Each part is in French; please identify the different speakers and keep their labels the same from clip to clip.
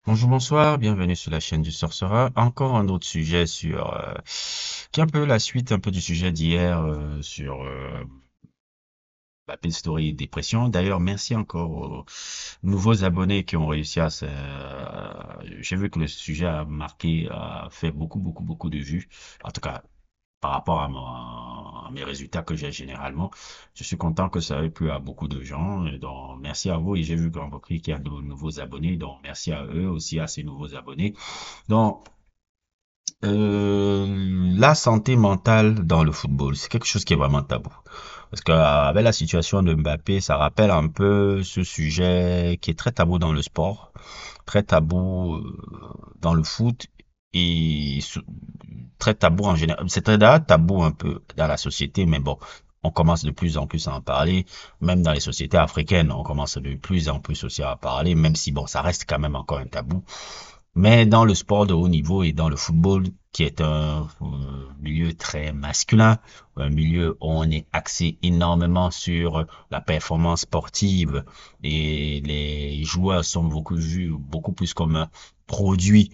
Speaker 1: Bonjour, bonsoir, bienvenue sur la chaîne du Sorcerer. Encore un autre sujet qui est un peu la suite un peu du sujet d'hier sur la Pin Story et dépression. D'ailleurs, merci encore aux nouveaux abonnés qui ont réussi j'ai vu que le sujet a fait beaucoup de vues. En tout cas, par rapport à mes résultats que j'ai généralement. Je suis content que ça ait plu à beaucoup de gens. Et donc, merci à vous. Et j'ai vu qu'il y a de nouveaux abonnés. Donc, merci à eux aussi, à ces nouveaux abonnés. Donc, la santé mentale dans le football, c'est quelque chose qui est vraiment tabou. Parce qu'avec la situation de Mbappé, ça rappelle un peu ce sujet qui est très tabou dans le sport, très tabou dans le foot et très tabou en général. C'est très tabou un peu dans la société, mais bon, on commence de plus en plus à en parler. Même dans les sociétés africaines, on commence de plus en plus aussi à en parler, même si bon, ça reste quand même encore un tabou. Mais dans le sport de haut niveau et dans le football, qui est un milieu très masculin, un milieu où on est axé énormément sur la performance sportive et les joueurs sont beaucoup vus beaucoup plus comme un produit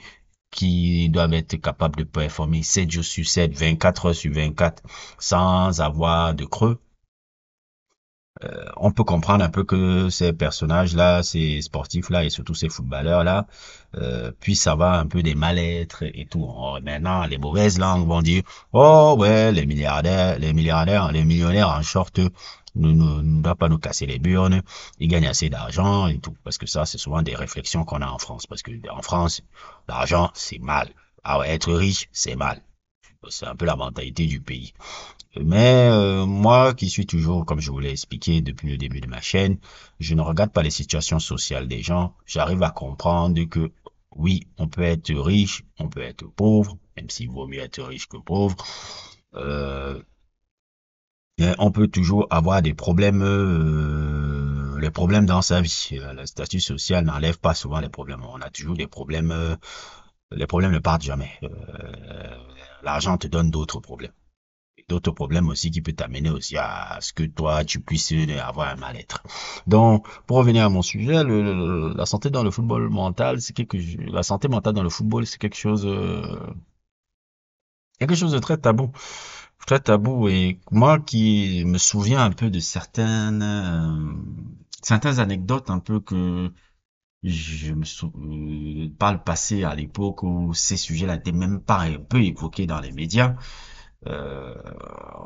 Speaker 1: qui doivent être capables de performer 7 jours sur 7, 24 heures sur 24 sans avoir de creux. On peut comprendre un peu que ces personnages-là, ces sportifs-là et surtout ces footballeurs-là puissent avoir un peu des mal-être et tout. Maintenant, les mauvaises langues vont dire, oh ouais, les millionnaires en short ne doivent pas nous casser les burnes, ils gagnent assez d'argent et tout. Parce que ça, c'est souvent des réflexions qu'on a en France. Parce que en France, l'argent, c'est mal. Ah ouais, être riche, c'est mal. C'est un peu la mentalité du pays. Mais moi qui suis toujours, comme je vous l'ai expliqué depuis le début de ma chaîne, je ne regarde pas les situations sociales des gens. J'arrive à comprendre que oui, on peut être riche, on peut être pauvre, même s'il vaut mieux être riche que pauvre. Euh, mais on peut toujours avoir des problèmes, les problèmes dans sa vie. Le statut social n'enlève pas souvent les problèmes. On a toujours des problèmes. Les problèmes ne partent jamais. L'argent te donne d'autres problèmes. D'autres problèmes aussi qui peut t'amener aussi à ce que toi, tu puisses avoir un mal-être. Donc, pour revenir à mon sujet, la santé dans le football mental, la santé mentale dans le football, c'est quelque chose de très tabou. Et moi qui me souviens un peu de certaines anecdotes un peu que par le passé, à l'époque où ces sujets-là n'étaient même pas un peu évoqués dans les médias. Euh,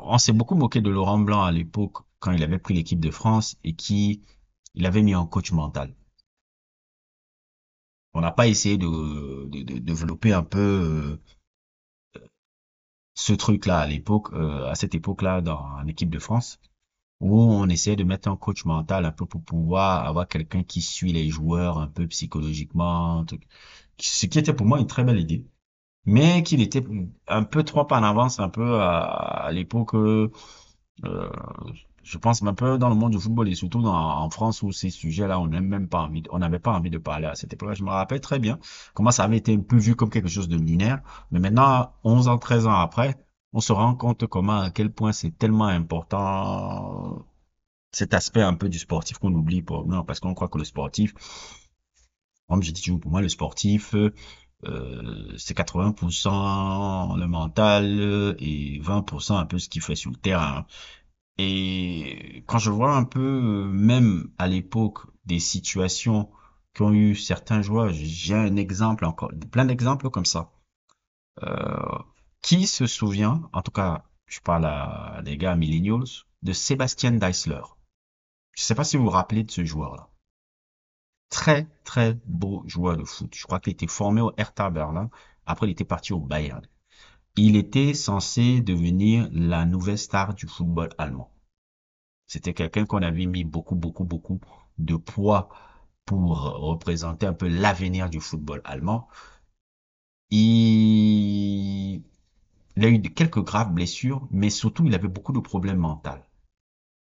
Speaker 1: on s'est beaucoup moqué de Laurent Blanc à l'époque quand il avait pris l'équipe de France et il avait mis en coach mental. On n'a pas essayé de développer un peu ce truc-là à l'époque, à cette époque-là dans l'équipe de France, où on essayait de mettre un coach mental un peu pour pouvoir avoir quelqu'un qui suit les joueurs un peu psychologiquement, ce qui était pour moi une très belle idée, mais qu'il était un peu trop en avance un peu à l'époque. Euh, je pense un peu dans le monde du football et surtout en France où ces sujets-là, on n'avait pas envie de parler à cette époque-là. Je me rappelle très bien comment ça avait été un peu vu comme quelque chose de lunaire. Mais maintenant, 11 ans, 13 ans après, on se rend compte à quel point c'est tellement important cet aspect un peu du sportif qu'on oublie non, parce qu'on croit que le sportif, comme je dis toujours, pour moi, le sportif, c'est 80% le mental et 20% un peu ce qu'il fait sur le terrain. Et quand je vois un peu, même à l'époque, des situations qu'ont eu certains joueurs, j'ai un exemple encore, plein d'exemples comme ça. Euh, qui se souvient, en tout cas, je parle à des gars millennials, de Sébastien Deisler. Je sais pas si vous vous rappelez de ce joueur-là. Très, très beau joueur de foot. Je crois qu'il était formé au Hertha Berlin. Après, il était parti au Bayern. Il était censé devenir la nouvelle star du football allemand. C'était quelqu'un qu'on avait mis beaucoup de poids pour représenter un peu l'avenir du football allemand. Il, il a eu quelques graves blessures, mais surtout il avait beaucoup de problèmes mentaux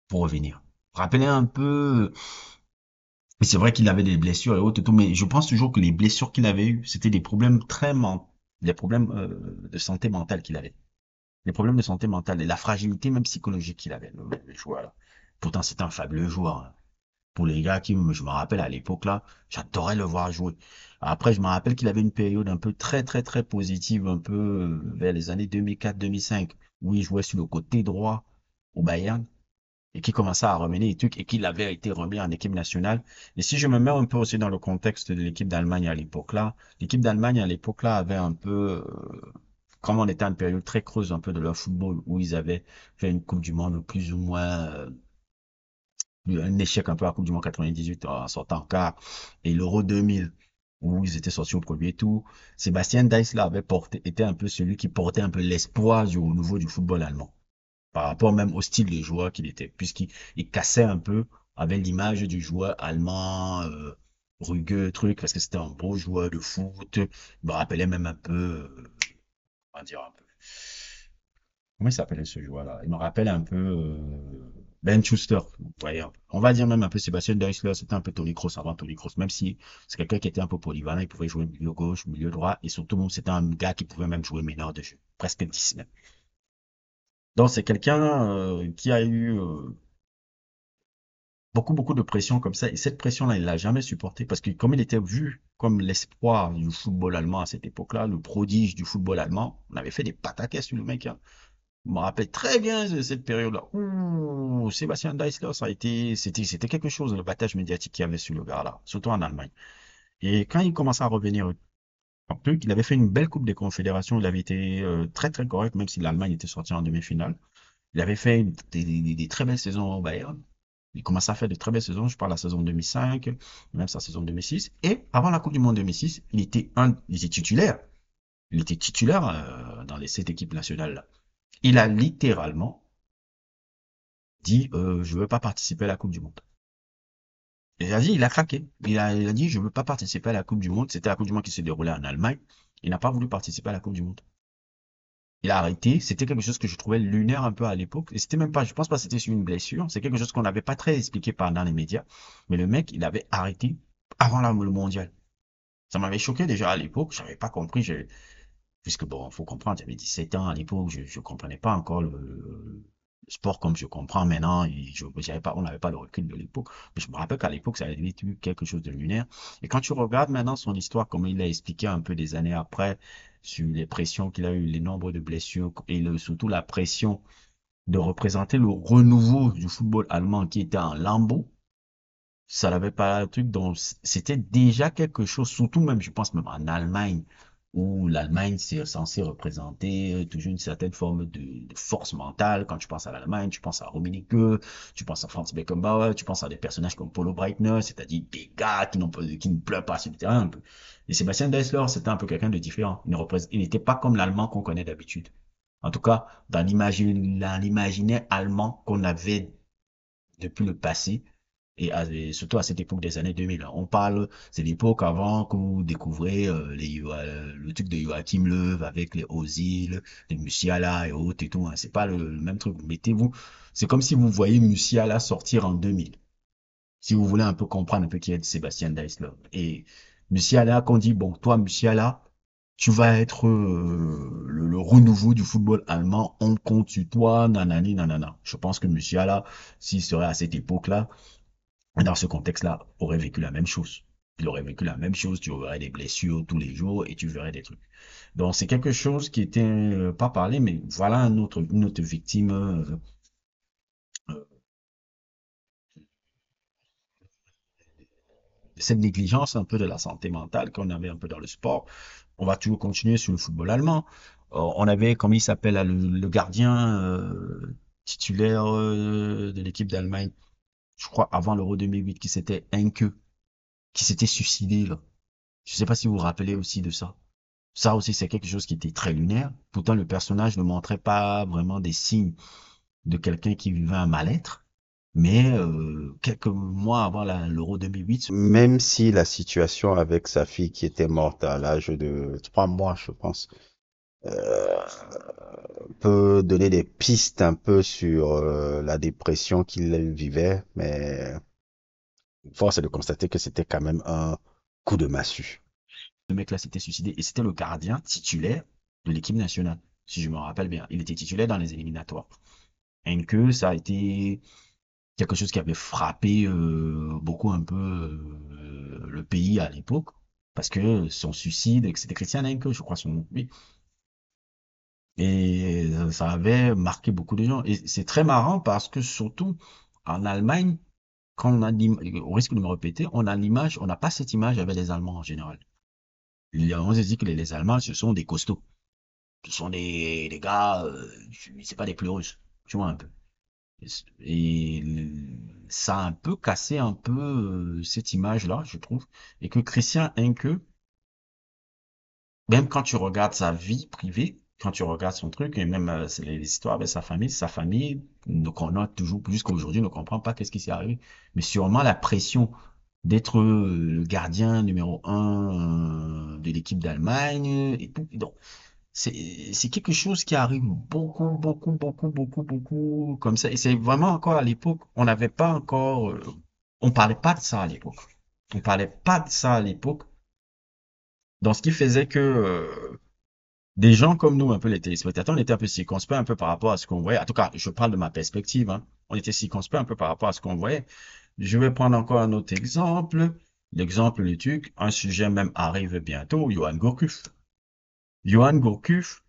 Speaker 1: pour revenir. Rappelez un peu, mais c'est vrai qu'il avait des blessures et autres et tout, mais je pense toujours que les blessures qu'il avait eues, c'était des problèmes des problèmes de santé mentale qu'il avait. Les problèmes de santé mentale et la fragilité même psychologique qu'il avait, le joueur là. Pourtant, c'était un fabuleux joueur, hein. pour les gars je me rappelle à l'époque là, j'adorais le voir jouer. Après, je me rappelle qu'il avait une période un peu très, très, très positive, un peu vers les années 2004-2005, où il jouait sur le côté droit au Bayern et qui commençait à remener les trucs et qu'il avait été remis en équipe nationale. Et si je me mets un peu aussi dans le contexte de l'équipe d'Allemagne à l'époque là, l'équipe d'Allemagne à l'époque là avait un peu, comme on était en période très creuse un peu de leur football, où ils avaient fait une Coupe du Monde plus ou moins, un échec un peu à la Coupe du Monde 98 en sortant en quart, et l'Euro 2000, où ils étaient sortis au premier tour, Sébastien Deisler avait était un peu celui qui portait un peu l'espoir au niveau du football allemand par rapport même au style de joueur qu'il était, puisqu'il cassait un peu avec l'image du joueur allemand, rugueux, truc, parce que c'était un beau joueur de foot. Il me rappelait même un peu, comment dire un peu. Comment il s'appelait ce joueur-là? Il me rappelle un peu Ben Schuster. Vous voyez, on va dire même un peu Sébastien Deisler, c'était un peu Toni Kroos avant Toni Kroos, même si c'est quelqu'un qui était un peu polyvalent, il pouvait jouer milieu gauche, milieu droit, et surtout, c'était un gars qui pouvait même jouer meneur de jeu, presque 10 même. Donc c'est quelqu'un qui a eu beaucoup, beaucoup de pression comme ça. Et cette pression-là, il l'a jamais supportée parce que comme il était vu comme l'espoir du football allemand à cette époque-là, le prodige du football allemand, on avait fait des pataquès sur le mec, hein. Je me rappelle très bien de cette période-là. Ouh, Sébastien Deisler, c'était quelque chose, le battage médiatique qu'il y avait sur le gars-là, surtout en Allemagne. Et quand il commençait à revenir, en plus, il avait fait une belle Coupe des Confédérations, il avait été très, très correct, même si l'Allemagne était sortie en demi-finale. Il avait fait des très belles saisons au Bayern. Il commençait à faire de très belles saisons. Je parle de la saison 2005, même sa saison 2006. Et avant la Coupe du Monde 2006, il était titulaire. Il était titulaire dans cette équipe nationale-là. Il a littéralement dit je veux pas participer à la Coupe du Monde. Et il a dit, il a craqué. Il a dit je veux pas participer à la Coupe du Monde. C'était la Coupe du Monde qui se déroulait en Allemagne. Il n'a pas voulu participer à la Coupe du Monde. Il a arrêté. C'était quelque chose que je trouvais lunaire un peu à l'époque. Et c'était même pas, je pense pas que c'était sur une blessure. C'est quelque chose qu'on n'avait pas très expliqué dans les médias. Mais le mec, il avait arrêté avant le mondial. Ça m'avait choqué déjà à l'époque. J'avais pas compris. Puisque bon, faut comprendre, j'avais 17 ans à l'époque. Je comprenais pas encore le sport comme je comprends maintenant. Et j'avais pas, on n'avait pas le recul de l'époque. Mais je me rappelle qu'à l'époque, ça avait été quelque chose de lunaire. Et quand tu regardes maintenant son histoire, comme il l'a expliqué un peu des années après, sur les pressions qu'il a eu, les nombres de blessures et surtout la pression de représenter le renouveau du football allemand qui était en lambeaux, ça n'avait pas un truc dont c'était déjà quelque chose, surtout même, je pense même en Allemagne, où l'Allemagne c'est censé représenter toujours une certaine forme de force mentale. Quand tu penses à l'Allemagne, tu penses à Rummenigge, tu penses à Franz Beckenbauer, tu penses à des personnages comme Polo Breitner, c'est-à-dire des gars qui ne pleurent pas sur le terrain un peu. Et Sébastien Deisler, c'était un peu quelqu'un de différent. Il n'était pas comme l'Allemand qu'on connaît d'habitude. En tout cas, dans l'imaginaire allemand qu'on avait depuis le passé, et surtout à cette époque des années 2000. On parle, c'est l'époque avant que vous découvrez le truc de Joachim Löw avec les Ozil, les Musiala et autres et tout, hein. C'est pas le même truc. Mettez-vous, c'est comme si vous voyez Musiala sortir en 2000. Si vous voulez un peu comprendre un peu qui est Sébastien Deisler. Et Musiala, qu'on dit, bon, toi, Musiala, tu vas être le renouveau du football allemand, on compte sur toi, nanani, nanana. Je pense que Musiala, s'il serait à cette époque-là, dans ce contexte-là, aurait vécu la même chose. Il aurait vécu la même chose, tu aurais des blessures tous les jours et tu verrais des trucs. Donc c'est quelque chose qui était pas parlé, mais voilà une autre victime euh, de cette négligence un peu de la santé mentale qu'on avait un peu dans le sport. On va toujours continuer sur le football allemand. On avait, comment il s'appelle, là, le gardien titulaire de l'équipe d'Allemagne, je crois avant l'Euro 2008, qui s'était Henke, qui s'était suicidé là. Je sais pas si vous vous rappelez aussi de ça. Ça aussi, c'est quelque chose qui était très lunaire. Pourtant, le personnage ne montrait pas vraiment des signes de quelqu'un qui vivait un mal-être. Mais quelques mois avant l'Euro 2008,
Speaker 2: Même si la situation avec sa fille qui était morte à l'âge de 3 mois, je pense, euh, peut donner des pistes un peu sur la dépression qu'il vivait, mais force est de constater que c'était quand même un coup de massue.
Speaker 1: ce mec-là s'était suicidé et c'était le gardien titulaire de l'équipe nationale, si je me rappelle bien. Il était titulaire dans les éliminatoires. Henke, ça a été quelque chose qui avait frappé beaucoup un peu le pays à l'époque, parce que son suicide, c'était Christian Henke, je crois son nom, oui. Et ça avait marqué beaucoup de gens. Et c'est très marrant parce que surtout en Allemagne, quand on a au risque de me répéter, on a l'image, on n'a pas cette image avec les Allemands en général. On se dit que les Allemands, ce sont des costauds. Ce sont des gars, c'est pas des pleureuses. Tu vois un peu. Et ça a un peu cassé un peu cette image-là, je trouve. Et que Christian Henke, même quand tu regardes sa vie privée, quand tu regardes son truc, et même c'est les histoires avec sa famille, on a toujours, jusqu'à aujourd'hui, ne comprend pas qu'est-ce qui s'est arrivé. Mais sûrement la pression d'être le gardien numéro un de l'équipe d'Allemagne et tout. Donc, c'est quelque chose qui arrive beaucoup comme ça. Et c'est vraiment encore à l'époque, on n'avait pas encore, on parlait pas de ça à l'époque. On parlait pas de ça à l'époque. Donc, ce qui faisait que des gens comme nous, un peu les téléspectateurs, on était un peu circonspects un peu par rapport à ce qu'on voyait. En tout cas, je parle de ma perspective, hein. On était circonspects un peu par rapport à ce qu'on voyait. Je vais prendre encore un autre exemple. L'exemple du truc, un sujet même arrive bientôt, Johan Gourcuff. Johan Gourcuff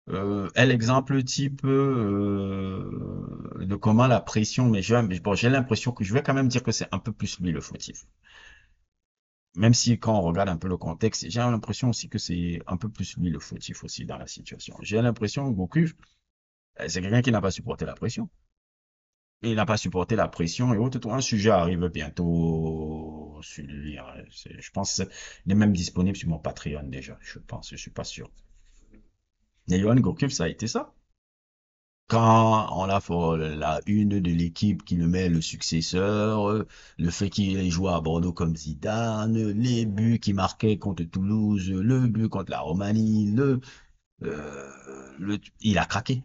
Speaker 1: est l'exemple type de comment la pression, mais bon, j'ai l'impression que je vais quand même dire que c'est un peu plus lui le fautif. Même si quand on regarde un peu le contexte, j'ai l'impression aussi que c'est un peu plus lui le fautif aussi dans la situation. J'ai l'impression que Goku, c'est quelqu'un qui n'a pas supporté la pression. Il n'a pas supporté la pression et autres. Un sujet arrive bientôt sur lui, hein. Je pense qu'il est même disponible sur mon Patreon déjà. Je pense, je suis pas sûr. Et Johan Gourcuff, ça a été ça. Quand on a fait la une de l'équipe qui le met le successeur, le fait qu'il ait joué à Bordeaux comme Zidane, les buts qu'il marquait contre Toulouse, le but contre la Roumanie, euh, il a craqué.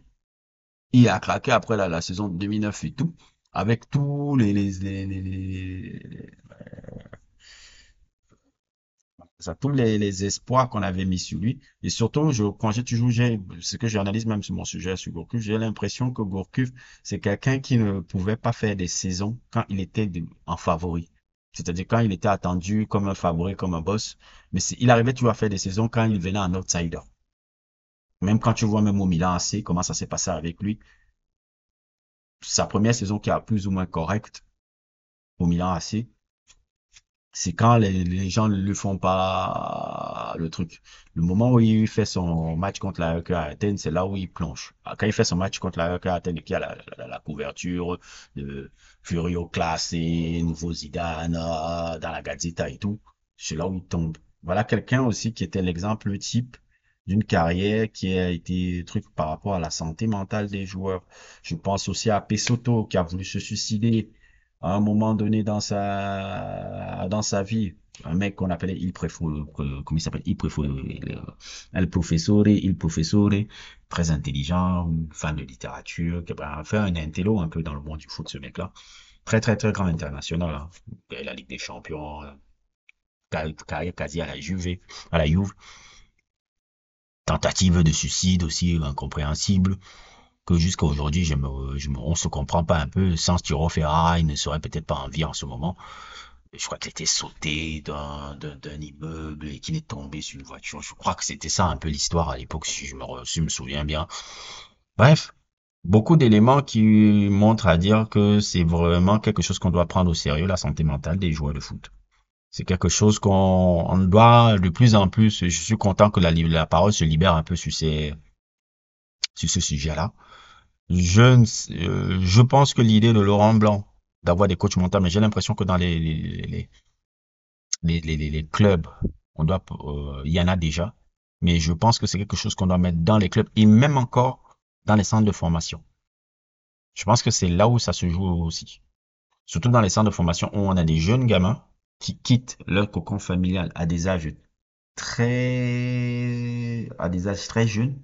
Speaker 1: Il a craqué après la saison de 2009 et tout, avec tous tous les espoirs qu'on avait mis sur lui. Et surtout, quand j'ai toujours, ce que j'analyse même sur mon sujet sur Gourcuff, j'ai l'impression que Gourcuff, c'est quelqu'un qui ne pouvait pas faire des saisons quand il était en favori. C'est-à-dire quand il était attendu comme un favori, comme un boss. Mais il arrivait toujours à faire des saisons quand il venait en outsider. Même quand tu vois même au Milan AC, comment ça s'est passé avec lui. Sa première saison qui a plus ou moins correcte au Milan AC, c'est quand les gens ne lui font pas le truc. Le moment où il fait son match contre la RK Athènes, c'est là où il plonge. Quand il fait son match contre la RK Athènes, qui a la couverture de Furio classé, nouveau Zidane, dans la Gazzetta et tout, c'est là où il tombe. Voilà quelqu'un aussi qui était l'exemple type d'une carrière qui a été truc par rapport à la santé mentale des joueurs. Je pense aussi à Pesotto qui a voulu se suicider à un moment donné dans sa vie, un mec qu'on appelait comment il s'appelle, il professore, très intelligent, fan de littérature, qui a fait un intello un peu dans le monde du foot, ce mec-là. Très grand international, hein. La Ligue des Champions, carrière quasi à la Juve. Tentative de suicide aussi incompréhensible que jusqu'à aujourd'hui, on se comprend pas un peu. Sans Tiro Ferrara, il ne serait peut-être pas en vie en ce moment. Je crois qu'il était sauté d'un immeuble et qu'il est tombé sur une voiture. Je crois que c'était ça un peu l'histoire à l'époque, si je me souviens bien. Bref, beaucoup d'éléments qui montrent à dire que c'est vraiment quelque chose qu'on doit prendre au sérieux, la santé mentale des joueurs de foot. C'est quelque chose qu'on doit de plus en plus. Je suis content que la parole se libère un peu sur ce sujet-là. Je pense que l'idée de Laurent Blanc d'avoir des coachs mentaux, mais j'ai l'impression que dans les clubs, il y en a déjà, mais je pense que c'est quelque chose qu'on doit mettre dans les clubs et même encore dans les centres de formation. Je pense que c'est là où ça se joue aussi. Surtout dans les centres de formation où on a des jeunes gamins qui quittent leur cocon familial à des âges très jeunes,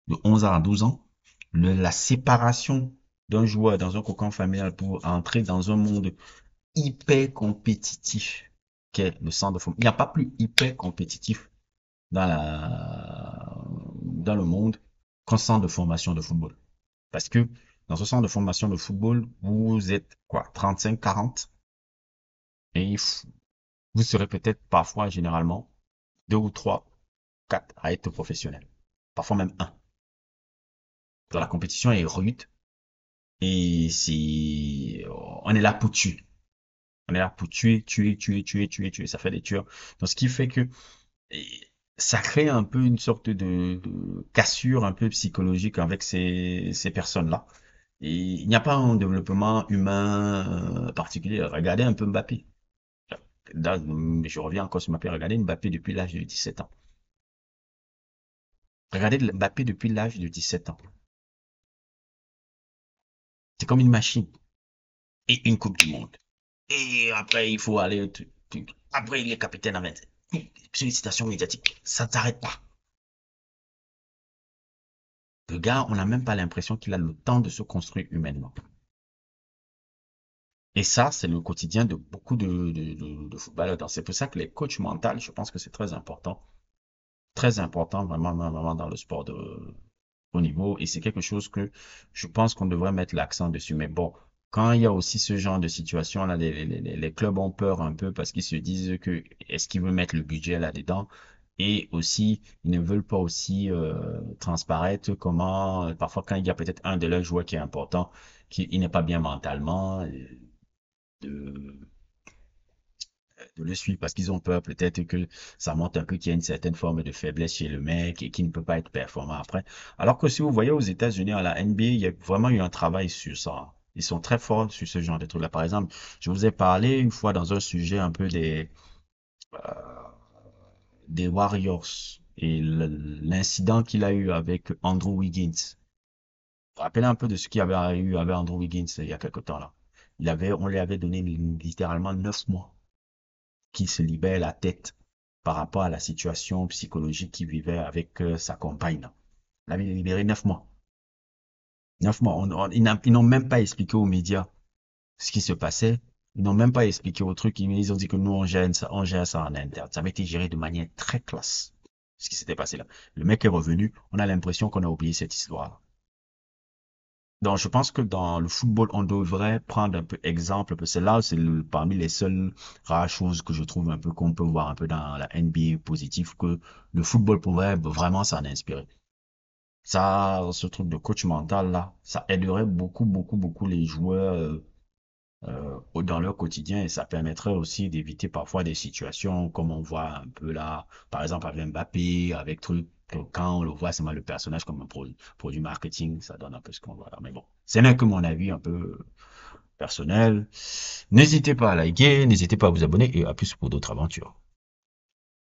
Speaker 1: de 11 ans à 12 ans. La séparation d'un joueur dans un cocon familial pour entrer dans un monde hyper compétitif qu'est le centre de formation. Il n'y a pas plus hyper compétitif dans le monde qu'un centre de formation de football. Parce que Dans ce centre de formation de football, vous êtes quoi, 35, 40, et vous serez peut-être parfois, généralement, deux ou trois, quatre à être professionnels. Parfois même un. Donc la compétition est rude et on est là pour tuer. On est là pour tuer, tuer, tuer, tuer, tuer, tuer. Ça fait des tueurs. Donc ce qui fait que et ça crée un peu une sorte de cassure un peu psychologique avec ces personnes-là. Et il n'y a pas un développement humain particulier. Regardez un peu Mbappé. Là, je reviens encore sur Mbappé. Regardez Mbappé depuis l'âge de 17 ans. Regardez Mbappé depuis l'âge de 17 ans. C'est comme une machine. Et une Coupe du Monde. Et après, il faut aller. Après, il est capitaine à 20. Sollicitations médiatiques. Ça ne s'arrête pas. Le gars, on n'a même pas l'impression qu'il a le temps de se construire humainement. Et ça, c'est le quotidien de beaucoup de footballeurs. Donc, c'est pour ça que les coachs mentaux, je pense que c'est très important vraiment, vraiment dans le sport de haut niveau. Et c'est quelque chose que je pense qu'on devrait mettre l'accent dessus. Mais bon, quand il y a aussi ce genre de situation, là, les clubs ont peur un peu parce qu'ils se disent que est-ce qu'ils veulent mettre le budget là-dedans? Et aussi, ils ne veulent pas aussi transparaître comment, parfois quand il y a peut-être un de leurs joueurs qui est important, qui il n'est pas bien mentalement, de, de le suivre parce qu'ils ont peur peut-être que ça montre un peu qu'il y a une certaine forme de faiblesse chez le mec et qu'il ne peut pas être performant après. Alors que si vous voyez aux États-Unis, à la NBA, il y a vraiment eu un travail sur ça. Ils sont très forts sur ce genre de trucs-là. Par exemple, je vous ai parlé une fois dans un sujet un peu euh, des Warriors et l'incident qu'il a eu avec Andrew Wiggins. Vous vous rappelez un peu de ce qu'il y avait eu avec Andrew Wiggins il y a quelque temps là. On lui avait donné littéralement 9 mois qu'il se libère la tête par rapport à la situation psychologique qu'il vivait avec sa compagne. Il avait libéré 9 mois. 9 mois. Ils n'ont même pas expliqué aux médias ce qui se passait. Ils n'ont même pas expliqué au truc. Ils ont dit que nous, on gère ça en interne. Ça avait été géré de manière très classe. Ce qui s'était passé là. Le mec est revenu. On a l'impression qu'on a oublié cette histoire. Donc, je pense que dans le football, on devrait prendre un peu exemple, parce que là, parmi les seules rares choses que je trouve un peu qu'on peut voir un peu dans la NBA positive, que le football pourrait vraiment s'en inspirer. Ça, ce truc de coach mental là, ça aiderait beaucoup, beaucoup, beaucoup les joueurs dans leur quotidien et ça permettrait aussi d'éviter parfois des situations comme on voit un peu là, par exemple avec Mbappé, avec truc, que quand on le voit, c'est mal le personnage comme un produit marketing, ça donne un peu ce qu'on voit là. Mais bon, c'est n'est que mon avis un peu personnel. N'hésitez pas à liker, n'hésitez pas à vous abonner et à plus pour d'autres aventures.